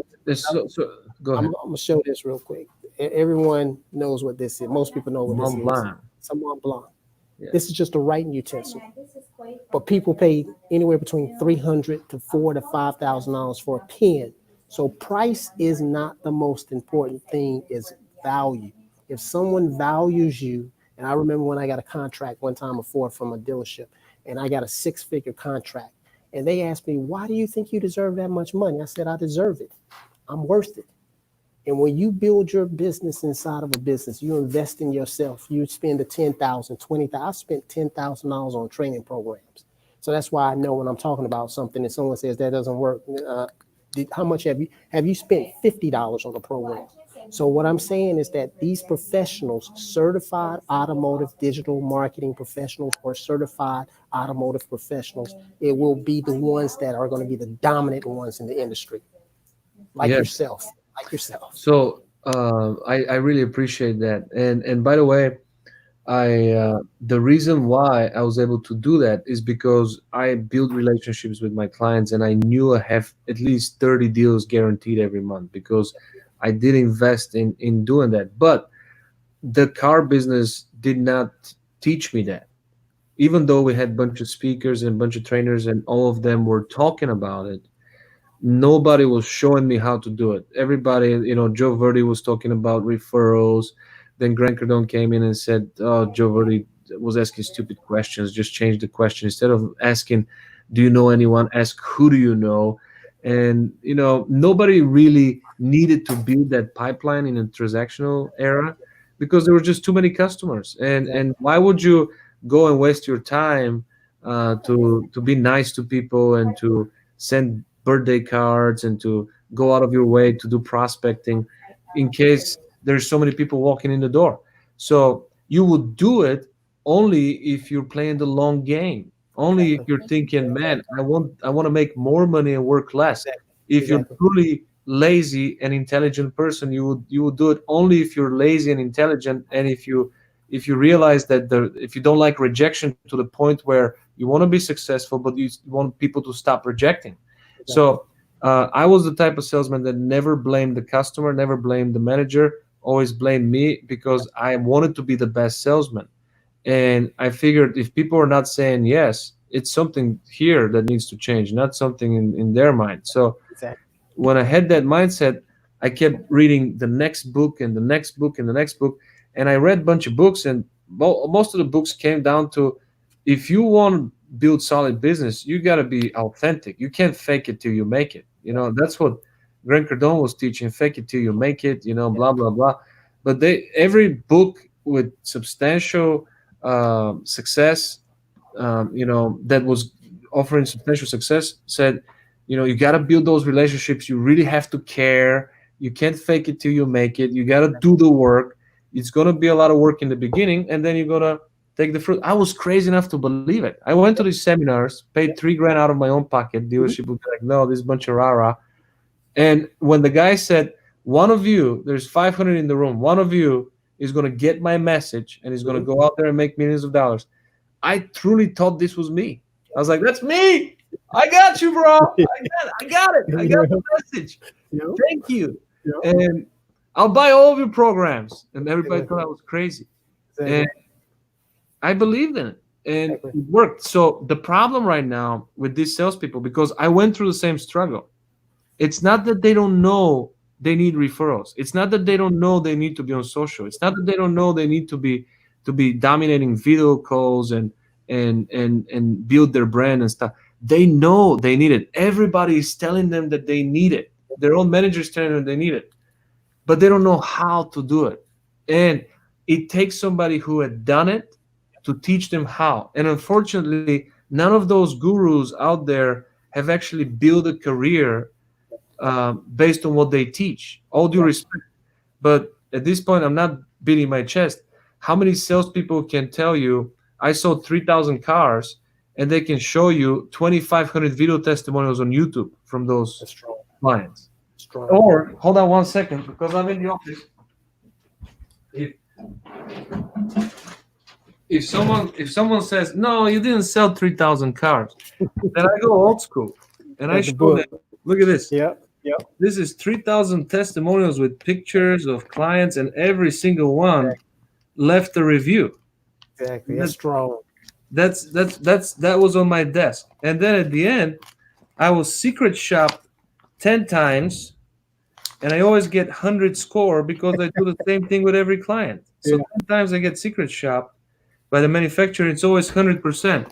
go I'm, ahead. I'm going to show this real quick. Everyone knows what this is. Most people know what this Mont is. Blanc. It's a Mont Blanc. Yeah. This is just a writing utensil. But people pay anywhere between $300 to $4,000 to $5,000 for a pen. So price is not the most important thing, is value. If someone values you, and I remember when I got a contract one time before from a dealership, and I got a six-figure contract, and they asked me, why do you think you deserve that much money? I said, I deserve it. I'm worth it. And when you build your business inside of a business, you invest in yourself. You spend the 10,000, 20,000. I spent $10,000 on training programs. So that's why I know when I'm talking about something and someone says that doesn't work. How much have you spent $50 on a program? So what I'm saying is that these professionals, certified automotive digital marketing professionals or certified automotive professionals, it will be the ones that are going to be the dominant ones in the industry, like Yes. yourself, like yourself. So I really appreciate that. And by the way, I the reason why I was able to do that is because I build relationships with my clients, and I knew I have at least 30 deals guaranteed every month because I did invest in doing that. But the car business did not teach me that. Even though we had a bunch of speakers and a bunch of trainers and all of them were talking about it, nobody was showing me how to do it. Everybody, Joe Verdi was talking about referrals. Then Grant Cardone came in and said, "Oh, Joe Verdi was asking stupid questions. Just change the question. Instead of asking, do you know anyone? Ask, who do you know?" And nobody really needed to build that pipeline in a transactional era because there were just too many customers. And why would you go and waste your time to be nice to people and to send birthday cards and to go out of your way to do prospecting in case there's so many people walking in the door. So you would do it only if you're playing the long game. Only if Exactly. you're thinking, man, I want to make more money and work less. Exactly. If you're Exactly. truly lazy and intelligent person, you would do it only if you're lazy and intelligent, and if you realize that if you don't like rejection to the point where you want to be successful, but you want people to stop rejecting. Exactly. So I was the type of salesman that never blamed the customer, never blamed the manager, always blamed me because I wanted to be the best salesman. And I figured if people are not saying yes, it's something here that needs to change, not something in their mind. So Exactly. when I had that mindset, I kept reading the next book and the next book and the next book. And I read a bunch of books, and most of the books came down to if you want to build solid business, you got to be authentic. You can't fake it till you make it. That's what Grant Cardone was teaching: fake it till you make it, blah, blah, blah. But every book with substantial success, that was offering substantial success said, you got to build those relationships. You really have to care. You can't fake it till you make it. You got to do the work. It's going to be a lot of work in the beginning, and then you're going to take the fruit. I was crazy enough to believe it. I went to these seminars, paid 3 grand out of my own pocket. Mhm. Dealership would be like, no, this bunch of rah. And when the guy said, one of you, there's 500 in the room, one of you is going to get my message and is going to Mhm. go out there and make millions of dollars. I truly thought this was me. I was like, "That's me. I got you, bro. I got it. I got it. I got the message. You know, Thank you." you know, And I'll buy all of your programs. And everybody thought I was crazy. And I believed in it, and it worked. So the problem right now with these salespeople, because I went through the same struggle, it's not that they don't know they need referrals. It's not that they don't know they need to be on social. It's not that they don't know they need to be dominating video calls and build their brand and stuff. They know they need it. Everybody is telling them that they need it. Their own managers telling them they need it, but they don't know how to do it. And it takes somebody who had done it to teach them how. And unfortunately, none of those gurus out there have actually built a career based on what they teach. All due respect, but at this point, I'm not beating my chest. How many salespeople can tell you I sold 3,000 cars, and they can show you 2,500 video testimonials on YouTube from those clients? Or hold on one second, because I'm in the office. If someone says no, you didn't sell 3,000 cars, then I go old school and I show them. Look at this. Yeah. This is 3,000 testimonials with pictures of clients, and every single one left a review. Exactly. That's strong. That was on my desk. And then at the end, I was secret shopped 10 times, and I always get 100 score because I do the same thing with every client. So 10 times I get secret shopped by the manufacturer. It's always 100%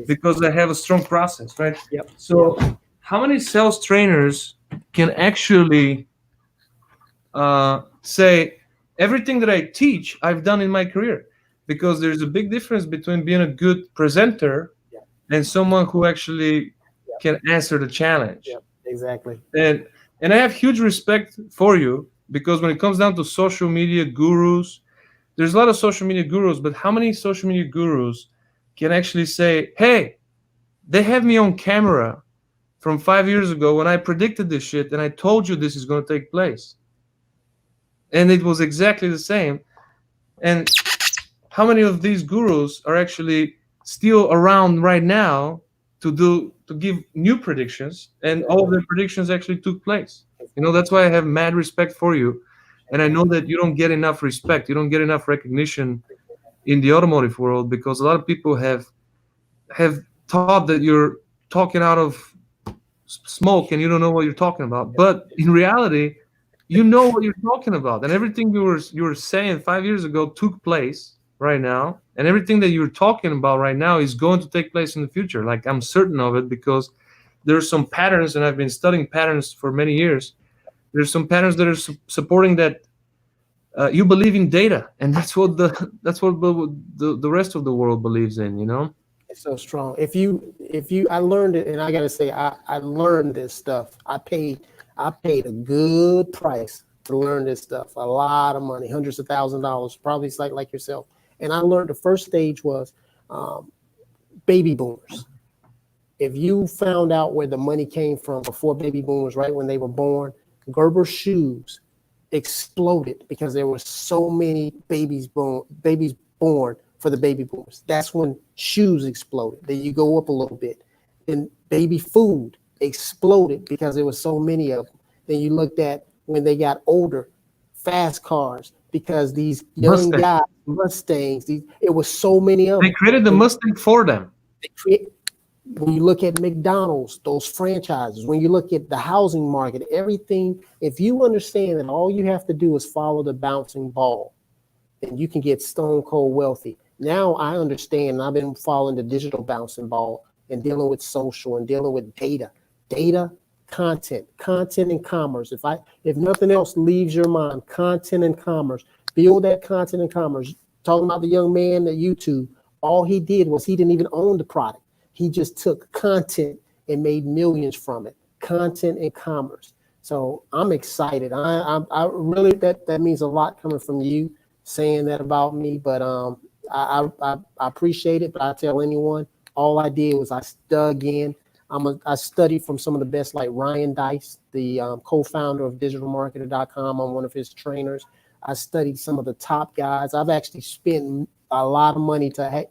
because I have a strong process, right? Yep. So how many sales trainers can actually say everything that I teach I've done in my career? Because there's a big difference between being a good presenter and someone who actually can answer the challenge. Yep, exactly. And I have huge respect for you, because when it comes down to social media gurus, there's a lot of social media gurus, but how many social media gurus can actually say, hey, they have me on camera from 5 years ago when I predicted this shit and I told you this is going to take place. And it was exactly the same. And how many of these gurus are actually still around right now to give new predictions, and all of their predictions actually took place? That's why I have mad respect for you. And I know that you don't get enough respect. You don't get enough recognition in the automotive world, because a lot of people have thought that you're talking out of smoke and you don't know what you're talking about. But in reality, you know what you're talking about. And everything you were saying 5 years ago took place right now. And everything that you're talking about right now is going to take place in the future. Like, I'm certain of it, because there's some patterns, and I've been studying patterns for many years. There's some patterns that are supporting that you believe in data, and that's what the rest of the world believes in. It's so strong. If you, I learned it, and I gotta say, I learned this stuff. I paid a good price to learn this stuff. A lot of money, hundreds of $1,000s, probably like yourself. And I learned the first stage was baby boomers. If you found out where the money came from before baby boomers, right when they were born, Gerber shoes exploded because there were so many babies born for the baby boomers. That's when shoes exploded. Then you go up a little bit. Then baby food exploded because there were so many of them. Then you looked at when they got older, fast cars, because these young guys, Mustangs, it was so many of them. They created the Mustang for them. When you look at McDonald's, those franchises, when you look at the housing market, everything, if you understand that all you have to do is follow the bouncing ball, then you can get stone cold wealthy. Now I understand, I've been following the digital bouncing ball and dealing with social and dealing with data, content and commerce. If nothing else leaves your mind, content and commerce, build that content and commerce. Talking about the young man at YouTube, all he did was he didn't even own the product. He just took content and made millions from it. Content and commerce. So I'm excited. I really, that means a lot coming from you saying that about me. But I appreciate it. But I tell anyone, all I did was I dug in. I studied from some of the best, like Ryan Dice, the co-founder of digitalmarketer.com. I'm one of his trainers. I studied some of the top guys. I've actually spent a lot of money to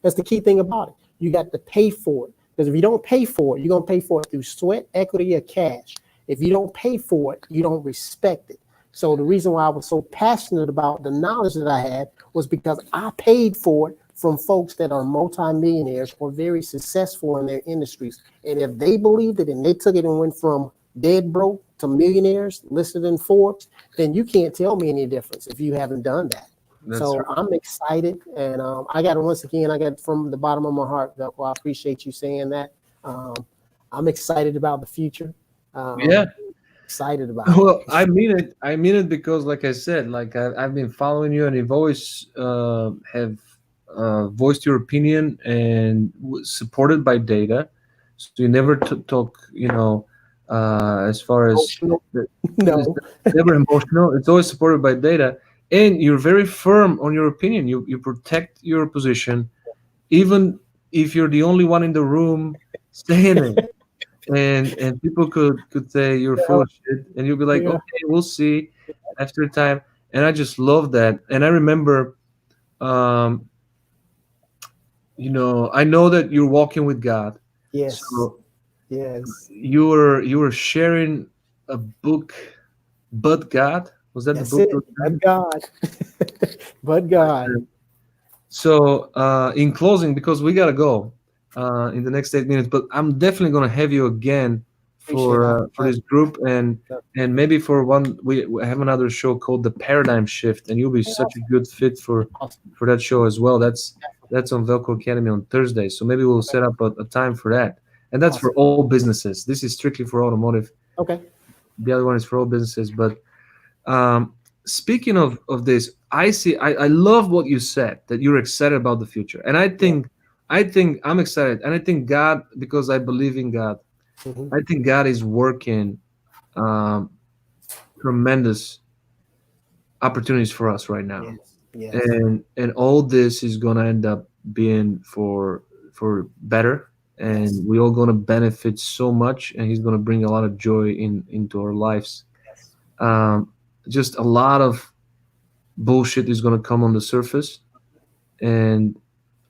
that's the key thing about it. You got to pay for it, because if you don't pay for it, you're going to pay for it through sweat, equity, or cash. If you don't pay for it, you don't respect it. So the reason why I was so passionate about the knowledge that I had was because I paid for it from folks that are multimillionaires or very successful in their industries. And if they believed it and they took it and went from dead broke to millionaires listed in Forbes, then you can't tell me any difference if you haven't done that. That's So I'm excited, and I got to once again, I got from the bottom of my heart, Velcro. I appreciate you saying that. Um, I'm excited about the future. yeah. Excited about it. Well, I mean it. I mean it because, like I said, like I've been following you, and you've always have voiced your opinion and supported by data. So you never talk, as far as Emotional? it's No. never emotional. It's always supported by data, and you're very firm on your opinion. You protect your position, even if you're the only one in the room saying it, and people could say you're full Yeah. of shit, and you'll be like, Yeah. okay, we'll see after time. And I just love that. And I remember, um, I know that you're walking with God. Yes. So Yes. you were sharing a book, but God, was that the That's book it. you were But sharing? God. But God. So, in closing, because we gotta go in the next 8 minutes, but I'm definitely gonna have you again Appreciate it. for this group, and maybe for one we have another show called the Paradigm Shift, and you'll be such a good fit Awesome. for that show as well. That's on Velcro Academy on Thursday, so maybe we'll set up a time for that, and that's for Awesome. all businesses. This is strictly for automotive. Okay. The other one is for all businesses, but um, speaking of this, I love what you said that you're excited about the future, and Yeah. I think I'm excited, and I think God, because I believe in God. Hmm. I think God is working um, tremendous opportunities for us right now, Yes. Yes. and all this is gonna end up being for better, Yes. and we all gonna benefit so much, and He's gonna bring a lot of joy into our lives. Yes. Um, just a lot of bullshit is going to come on the surface, and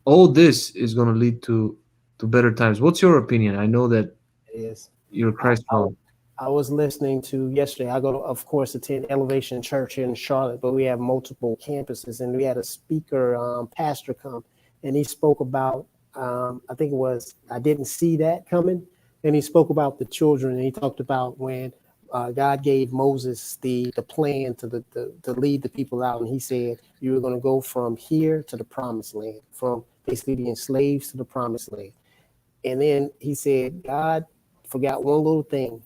all this is going to lead to better times. What's your opinion? I know that It is. you're a I, Christ I, follower. I was listening to yesterday. I go to, of course, attend Elevation Church in Charlotte, but we have multiple campuses, and we had a speaker, pastor, come, and he spoke about. I think it was I didn't see that coming, and he spoke about the children, and he talked about when God gave Moses the plan to lead the people out, and he said you were going to go from here to the promised land, from basically being slaves to the promised land. And then he said, God forgot one little thing.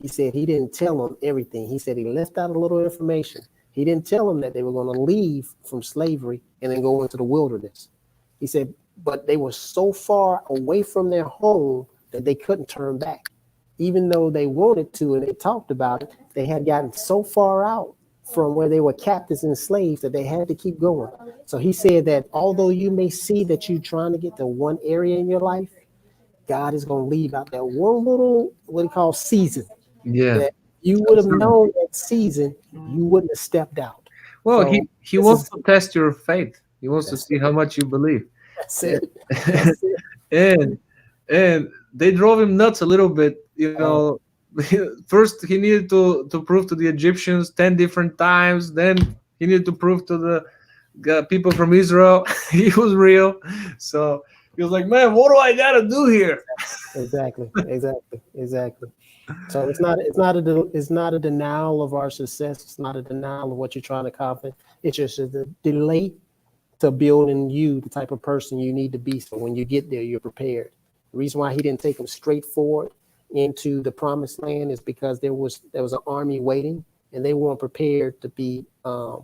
He said he didn't tell them everything. He said he left out a little information. He didn't tell them that they were going to leave from slavery and then go into the wilderness. He said, but they were so far away from their home that they couldn't turn back. Even though they wanted to and they talked about it, they had gotten so far out from where they were captives and slaves that they had to keep going. So he said that although you may see that you're trying to get to one area in your life, God is going to leave out that one little, what he calls season, Yeah. that you would have known that season, you wouldn't have stepped out. Well, So he this wants is, to test your faith. He wants to that's see it. how much you believe. That's it. That's it. and and they drove him nuts a little bit. Oh, First he needed to prove to the Egyptians 10 different times. Then he needed to prove to the people from Israel he was real. So he was like, "Man, what do I gotta do here?" exactly. Exactly. Exactly. So it's not a denial of our success. It's not a denial of what you're trying to accomplish. It's just a delay to build in you the type of person you need to be. So when you get there, you're prepared. The reason why he didn't take them straight forward into the promised land is because there was an army waiting, and they weren't prepared to be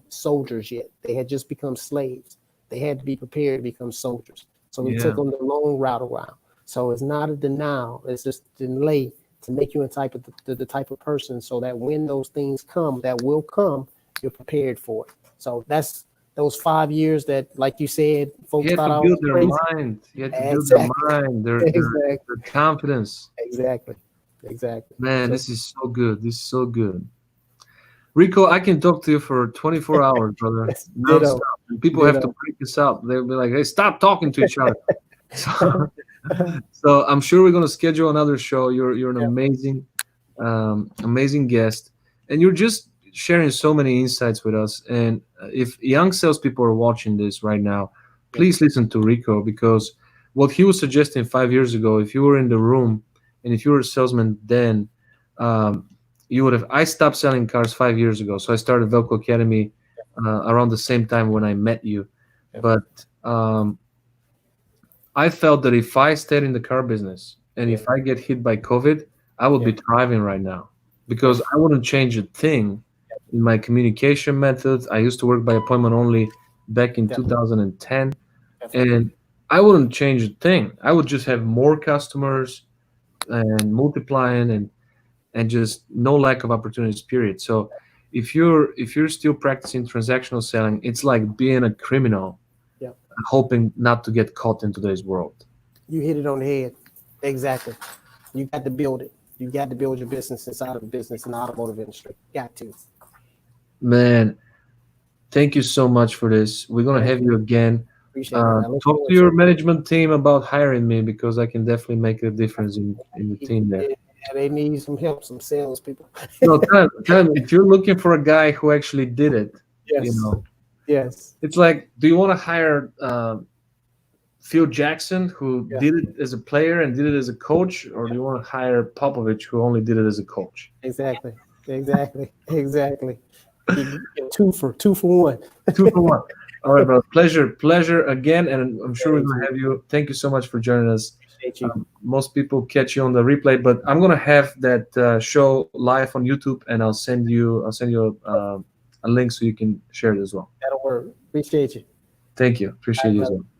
soldiers yet. They had just become slaves. They had to be prepared to become soldiers. So he took Yeah, them the long route around. So it's not a denial. It's just a delay to make you a type of the type of person so that when those things come, that will come, you're prepared for it. So that's those 5 years that, like you said, he folks had thought to I build was their crazy. mind. He had to build their Exactly. mind, Exactly. their confidence. Exactly. Exactly. Man, So this is so good. This is so good. Rico, I can talk to you for 24 hours, brother, nonstop. ditto, And people have to ditto. break this up. They'll be like, "Hey, stop talking to each other." So, so I'm sure we're gonna schedule another show. You're an Yeah. amazing, amazing guest, and you're just sharing so many insights with us. And if young salespeople are watching this right now, Yeah. please listen to Rico, because what he was suggesting 5 years ago, if you were in the room and if you were a salesman then, um, you would have. I stopped selling cars 5 years ago, so I started Velco Academy around the same time when I met you. Yeah. But I felt that if I stayed in the car business and Yeah. if I get hit by COVID, I would Yeah. be thriving right now, Yeah. because I wouldn't change a thing in my communication methods. I used to work by appointment only back in Definitely. 2010, Definitely. and I wouldn't change a thing. I would just have more customers and multiplying, and just no lack of opportunities, period. So if you're still practicing transactional selling, it's like being a criminal Yeah. hoping not to get caught in today's world. You hit it on the head. Exactly. You got to build it. You got to build your business inside of a business in the automotive industry. Got to. Man, thank you so much for this. We're gonna Thank have you. you again. Appreciate it. I look Talk to forward to your it. management team about hiring me, because I can definitely make a difference in the team there. Yeah, they need some help, some salespeople. No, tell 'em, if you're looking for a guy who actually did it, you Yes. know, Yes. it's like, do you want to hire Phil Jackson, who Yeah. did it as a player and did it as a coach, or do you want to hire Popovich, who only did it as a coach? Exactly. Exactly. Exactly. You get two for one. 2 for 1. All right, bro. Pleasure again, and I'm sure we're Thank gonna you. have you. Thank you so much for joining us. Appreciate you. Most people catch you on the replay, but I'm gonna have that show live on YouTube, and I'll send you a link so you can share it as well. That'll work. Appreciate you. Thank you. All Appreciate right, you as brother. well.